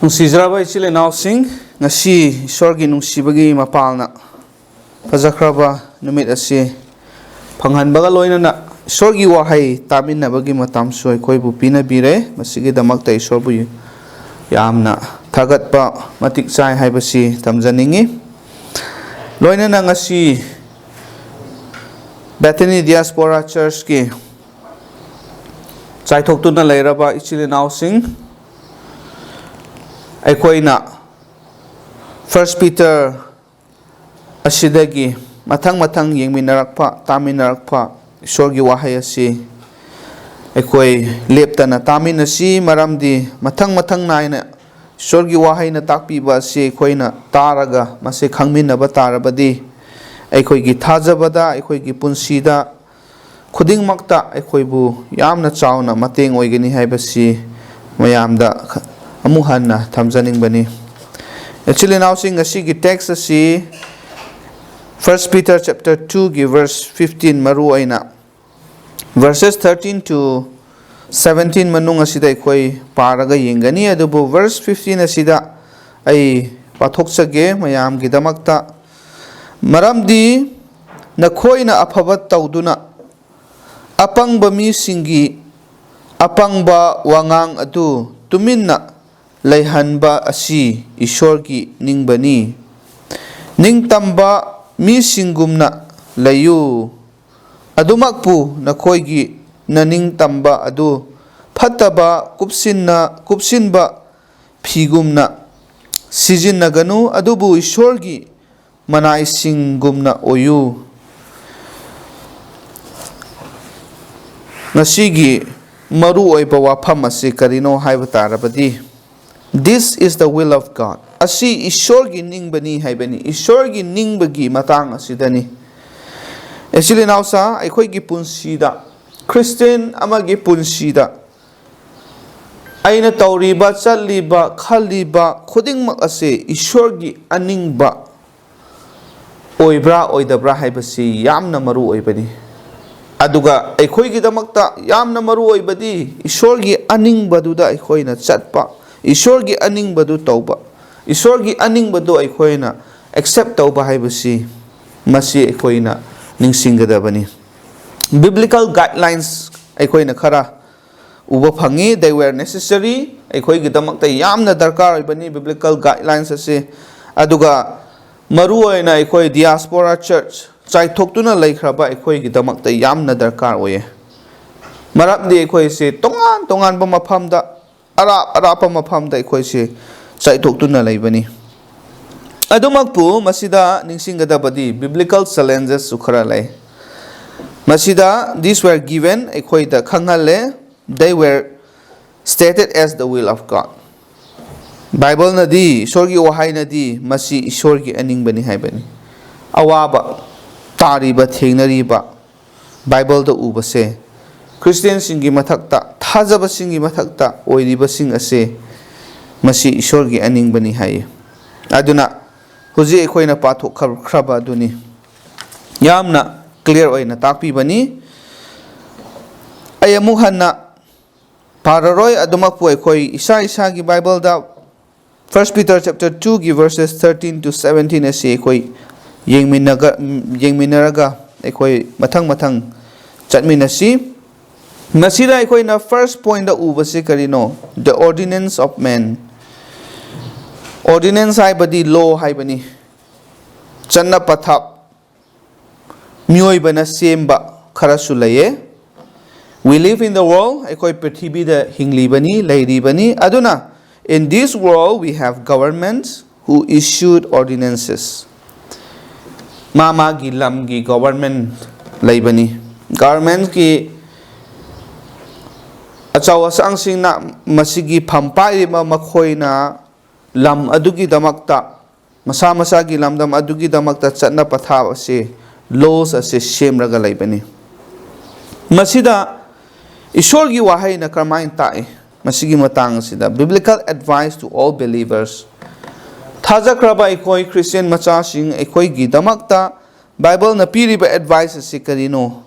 Nungsizraba ichile nausing ngasi Isworgi nungsibagi mapalna fajakraba numit asi phanghanbaga loinana Isworgi wahai taminabagi matamsu aikoibu pinabire masigi damakta Isworbu yamna thagatpa matik chai haibasi tamjaningi loinana ngasi Bethany Diaspora Church ki chaithoktuna leiraba ichile nausing aikoina 1 Peter asidagi mathang yengminarakpa taminarakpa Isworgi wahai asi aikoi leptana taminasi maramdi mathang naina Isworgi wahai na takpiba asi aikoina taraga mase khangminaba tarabadi aikoigi thajabada aikoigi punsida khudingmakta aikoibu yamna chauna mateng oigani haibasi mayamda amuhanna thamjaningbani actually now sing asigi text asi 1 Peter chapter 2 gi verse 15 maru aina verses 13 to 17 manung asida ikoi paraga yengani adubu verse 15 asida ai pathokchage mayam gi damakta maramdi nakhoina aphabat tawduna apangba mi singi apangba wangang adu tuminna leihanba asi Isworgi ningbani ningtamba mi singumna layu adumakpu nakhoigi naningtamba adu phataba kupsinba phigumna sijinnaganu adubu Isworgi manai singumna oyu nasigi maru oiba wafam ase karino haiba tarabadi this is the will of God asi Isworgi ningbani haibani Isworgi ningbagi matang asidani actually now sa aikoigi punsida Christian amagi punsida aina tawriba challiba khaliba khudingmak ase Isworgi aningba oibra oidabra haibasi yamna maru oibani aduga aikoigi damakta yamna maru oibadi Isworgi aningbadуда aikoina chatpa Isworgi aningbadu tauba Isworgi aningbadu aikoina accept tauba haibasi masi aikoina ningsinggadabani biblical guidelines aikoina khara uba phangi they were necessary aikoigi damakta yamna darkar oibani biblical guidelines ase aduga maru oina aikoi Diaspora Church chaithoktuna leikraba aikoigi damakta yamna darkar oye marapdi aikoi se tongan ba mafamda arapa mafamda aikoi se chaithoktuna leibani adumakpu masida ningsinggadabadi biblical challenges sukhara lei masida these were given aikoi da khanghale they were stated as the will of God Bible nadi Isworgi wahai nadi masi Isworgi aningbani haibani awaba tariba thengnariba Bible da ubase Christian singi mathakta thajaba singi mathakta oiriba sing ase masi Isworgi aningbani hai aduna huji aikoina pathok khraba aduni yamna clear oina takpi bani ayamu hanna pararoi adumakpu aikoi isa gi Bible da 1 Peter chapter 2 gi verses 13 to 17 ase aikoi yengminaraga aikoi mathang chatminasi masira aikoi na first point da ubase karino the ordinance of man ordinance haibadi law haibani channa pathap mioi bana semba kharasu laye we live in the world aikoi prithibi da hinglibani leiribani aduna in this world we have governments who issued ordinances mama gi lam gi government leibani government ki achaw asang sing na masigi phampai ma makhoina lam adugi damakta masa gi lamdam adugi damakta chatna patha ase laws ase semraga leibani masida Isworgi wahai na karmain tae masigi matang sida biblical advice to all believers thajakraba aikoi Christian macha sing aikoi gi damakta Bible na piriba advice ase karino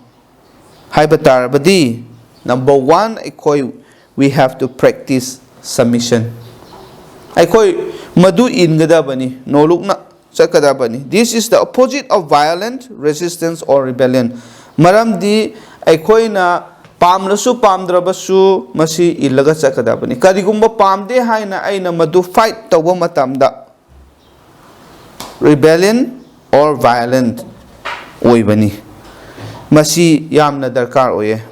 haibatar badi number 1 aikoi we have to practice submission Aikoi madu ingadabani, no lukna chakadabani. This is the opposite of violent resistance or rebellion. Maramdi aikoi na pamlasu pamdrabasu masi ilaga chakadabani. Karigumba pamde haina aina madu fight tawa matamda rebellion or violent oibani. Masi yamna darkar oye.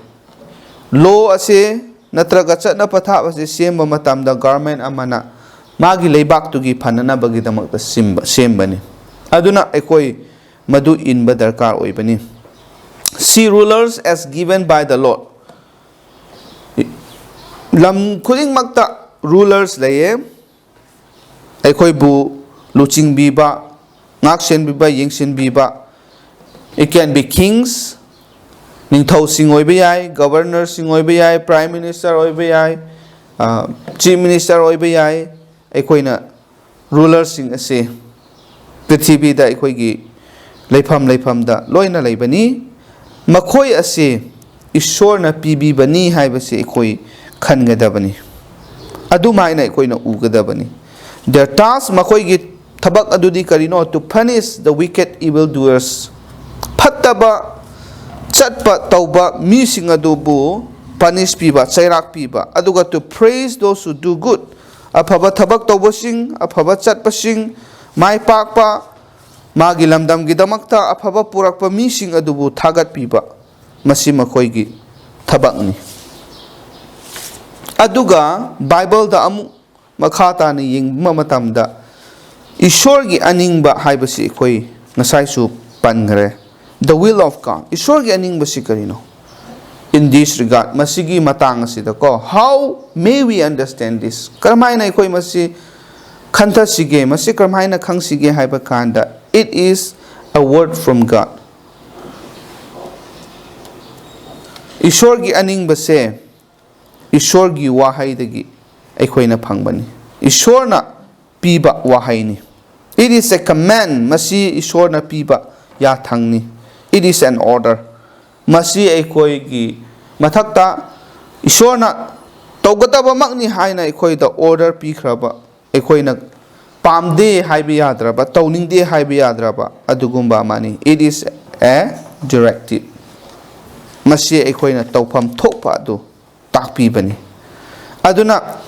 Law ase natraga chatna patha ase semba matamda government amana magi leibak tugi phanana bagi damakta sembani. Aduna ekoi madu inba darkar oibani. See rulers as given by the Lord. Lam khuding makta rulers laye ekoi bu luching biba ngakshen biba yengshin biba. It can be kings, ningthau sing oiba yai, governor sing oiba yai, prime minister oiba yai, chief minister oiba yai. Ekoina rulers sing ase prithibi da ekoi gi leifam da loina leibani makhoi ase ishwar na pibi bani haibase ekoi khangadabani adumaina ekoina ugadabani. Their task makhoi gi thabak adudi karino to punish the wicked evil doers. Phattaba chatpa tauba mi sing adubu punish piba chairak piba aduga to praise those who do good. Afaba thabak tawbasing, afaba chatpasing, mai pakpa, magi lamdam gidamakta, afaba purakpa mising adubu thagat piba, masi makoigi thabak ni. Aduga Bible da amu makhata ni ying mamatamda Isworgi Aningba haibasi koi nasai su pangre. The will of God. Isworgi Aningba si karino. In this regard, masigi matang asida ko. How may we understand this? Karamay na ikoy masi kanta sige, masi karamay na kang sige haiba kanda. It is a word from God. Isworgi Aningba se, Isworgi wahay dagi ikoy na pangbani. Iswor na piba wahay ni. It is a command, masi iswor na piba yathang ni. It is an order. Masi ikoy gi mathakta ishorna tawgataba makni haina ekoi da order pikhraba ekoi na pamde haibi yadraba tawningde haibi yadraba adugumba mani. It is a directive. Masi ekoi na tawpham thokpa adu takpi bani. Aduna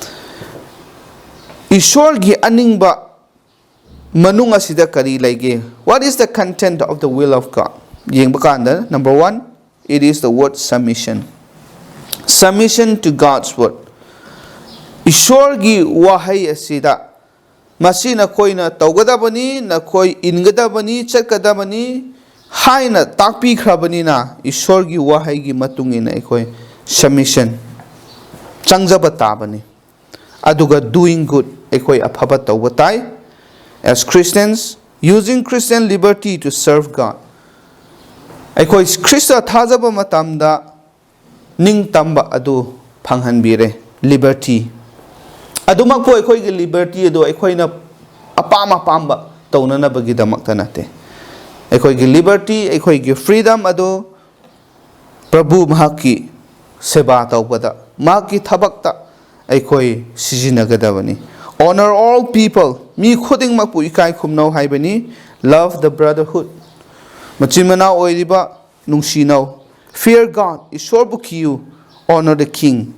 Isworgi Aningba manung asida kari laige. What is the content of the will of God? Yengba kanda number 1, it is the word submission. Submission to God's word. Isworgi wahay asida masi na koi na tawgadabani na koi ingadabani chakadabani haina takpi khrabani na Isworgi wahay gi matungina ekoi submission changjaba tabani. Aduga doing good ekoi aphaba tawgatai. As Christians, using Christian liberty to serve God. Ekoi Krista thajaba matamda ning tamba adu phanghanbire liberty. Adumakpo ekoi gi liberty adu ekoi na apama pamba taunana bagi damakta nate. Ekoi gi liberty, ekoi gi freedom adu Prabhu mahaki seba tawbada mahaki thabakta ekoi sijinagadabani. Honor all people. Mi khuding makpu ikai khumnau haibani. Love the brotherhood. Machimana oiriba nungsinau. Fear God. Ishwar bu kiyu. Honor the king.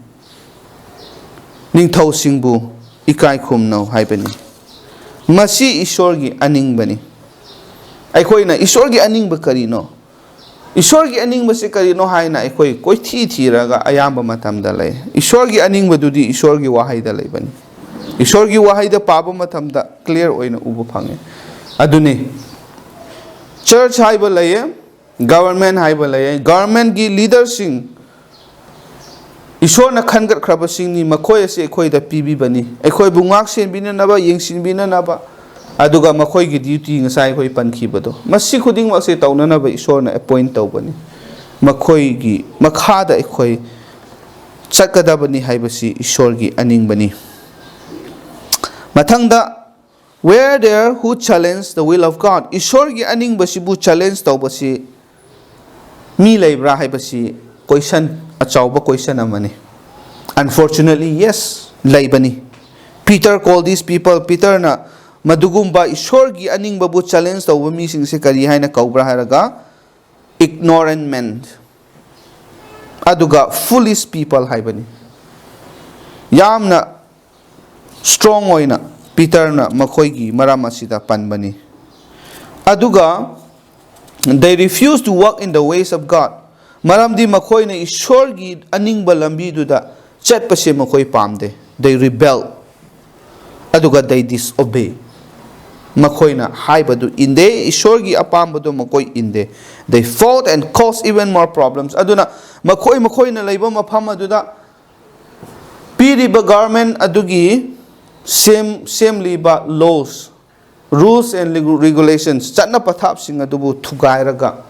Ningthau singbu ikai khumnau haibani. Masi Isworgi Aningbani. Aikoi na Isworgi Aningba karino. Isworgi Aningba se karino haina aikoi koi thi raga ayamba matamda lay. Isworgi Aningba dudi Isworgi wahaida laybani. Isworgi wahaida paba matamda clear oina ubu phange. Aduni church haiba laye, government haiba laye, government gi leaders sing Iswar na khangat khraba sing ni makhoi ase ekoi da pibi bani. Ekoi bungak sen bina naba yengsin bina naba aduga makhoi gi duty ngasai khoi pankhiba do. Masi khuding mak se tawna na ba Iswar na appoint taw bani. Makhoi gi makhada ekoi chakada bani haibasi Isworgi Aningbani. Mathangda where there who challenge the will of God. Isworgi Aningba sibu challenge tawbasi mi leibra haibasi question achauba question amani. Unfortunately, yes, laibani. Peter called these people, Peter na madugumba Isworgi Aningba bu challenge tawba mising se kari haina kaubra haraga ignorant men. Aduga foolish people haibani. Yamna strong oina Peter na makoigi maramasida panbani. Aduga they refused to walk in the ways of God. Maramdi makoi na Isworgi Aningba lambi duda chat pase makoi pamde. They rebel. Aduga they disobey. Makoi na haibadu inde Isworgi apambadu makoi inde. They fought and caused even more problems. Aduna makoi na laiba mafam aduda piriba government adugi same liba laws, rules and regulations chatna pathap sing adubu thugairaga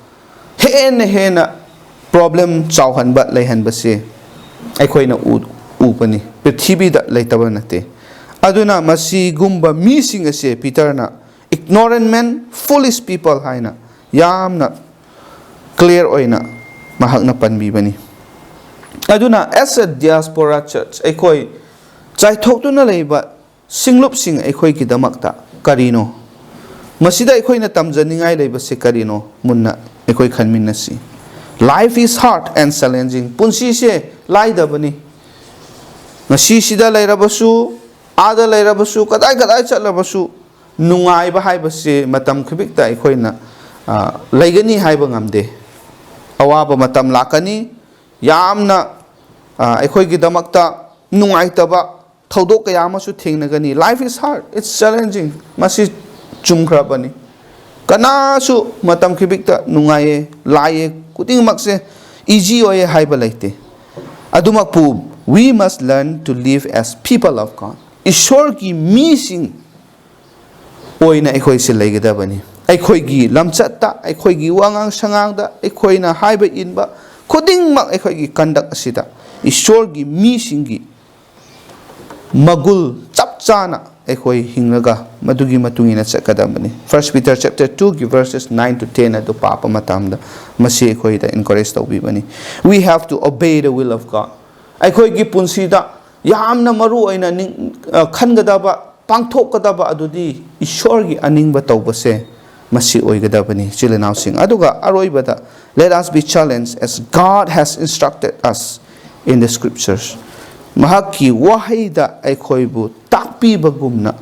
hena problem chawhanba leihanba se aikoina upani prithibi da leitaba nate aduna masi gumba mi sing ase Peter na ignorant men, foolish people haina yamna clear oina mahakna panbibani. Aduna as a diaspora church aikoi chaithoktuna leiba singlup sing aikoi ki damakta karino masida aikoi na tamjaningai leiba se karino munna aikoi khanminnasi. Life is hard and challenging. Punsi se laidabani. Ngasi sida leirabasu ada leirabasu kadai chatlabasu nungai ba haiba se matam khibikta aikoi na laigani haiba ngamde. Awaba matam lakani yamna aikoi gi damakta nungai taba thodok kaya amasu thengnagani. Life is hard, it's challenging. Masi chumkhrabani. Kanasu matam khibikta nungai laie kuting makse easy oye haiba laite. Adumakpu we must learn to live as people of God. Isworgi mising oina aikoi se leigedabani. Aikoi gi lamchatta, aikoi gi wangang sangangda, aikoi na haiba inba kuting mak aikoi gi conduct asida Isworgi misingi magul chapchana aikoi hinglaga madugi matungina chakadabani. 1 Peter chapter 2 verses 9 to 10 adu papa matamda masi aikoi da encourage tawbibani. We have to obey the will of God. Aikoi gi punsida yamna maru aina khangadaba pangthokadaba adudi Isworgi Aningba tawbase masi oigadabani chilenau sing aduga aroibada let us be challenged as God has instructed us in the scriptures. Mahaki wahida aikoibu takpi bagumna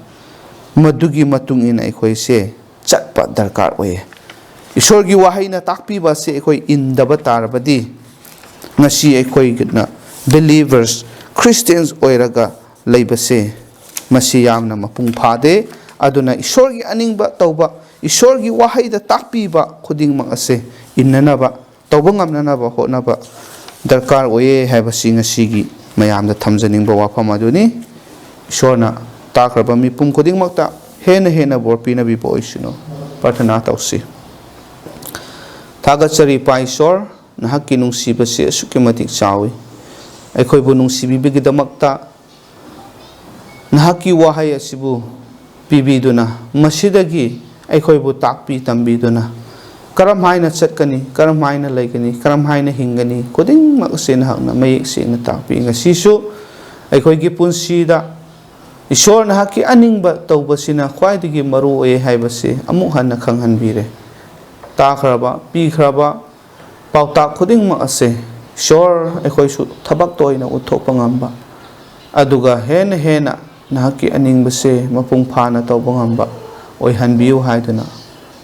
madugi matungin aikoi se chatpa darkar oye. Isworgi wahai na takpi ba se aikoi indaba tarabadi ngasi aikoi gitna believers Christians oiraga leibase masi yamna mapung phade aduna Isworgi Aningba tauba Isworgi wahai da takpi ba khuding mak ase innanaba tauba ngamnanaba honaba darkar oye haibasi ngasigi mayamda thamjaningba wafam aduni Ishorna takraba mipum khuding makta hena bor pinabi bo isino prathana tausi. Thagachari pa Ishor nahakki nungsiba se asuki matik chawi aikoi bu nungsibi bigidamakta nahakki wahai asibu pibiduna masidagi aikoi bu takpi tambiduna karam haina chatkani karam haina laigani karam haina hingani koding makse na hakna mayek se na takpi ngasisu aikoi gi punsida Ishor na hakki aningba tawbasina khwaidigi maru oye haibase amuk hanna khanghanbire takraba pikhraba pauta koding makse Ishor aikoi su thabak toina uthokpa ngamba aduga hena na hakki aningba se mapung phana tawba ngamba oi hanbiu haiduna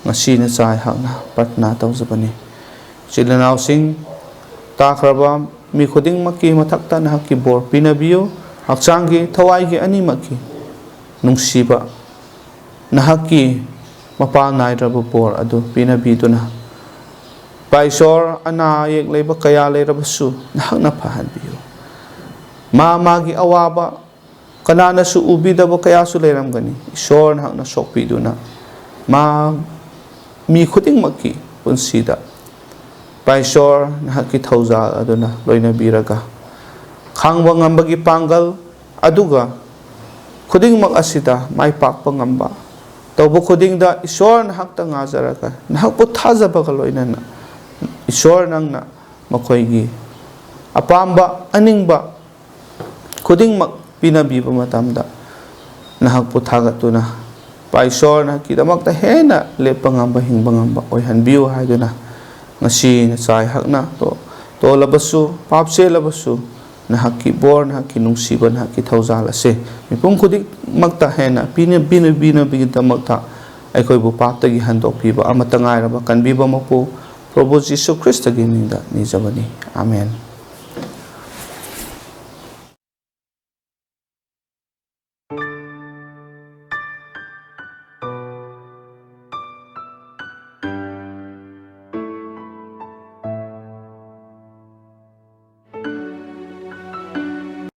ngasi na chai hakna pratna tawjabani chilanau sing takraba mi khuding makki mathakta na hakki bor pinabiu hakchangi thawai gi ani makki nungsiba na hakki mapa nairaba bor adu pinabiduna paisor ana yek leiba kaya leirabasu na hakna phahanbiu magi awaba kanana su ubidaba kaya su leiramgani Ishor na hakna sokpiduna mi khuding makki punsida paisor na hakki thauja aduna loina biraga khangba ngambagi pangal aduga khuding mak asida mai pakpa ngamba tawbu khuding da Ishor na hakta ngajaraga na hakpu thajaba loina na Ishor nangna makoigi apamba aningba khuding mak pinabiba matamda nahakpu thagatuna paisor nahakkidamakta hena lepa ngamba hingba ngamba oihanbiu haiduna ngasi ngachai hakna to labasu papse labasu nahakki bor nahakki nungsiba nahakki thaujal ase mipum khudik makta hena bina bigidamakta aikhoibu paptagi handokpiba amata ngairaba kanbiba mapu Prabhu Jisu Christ gi ningda nijabani. Amen.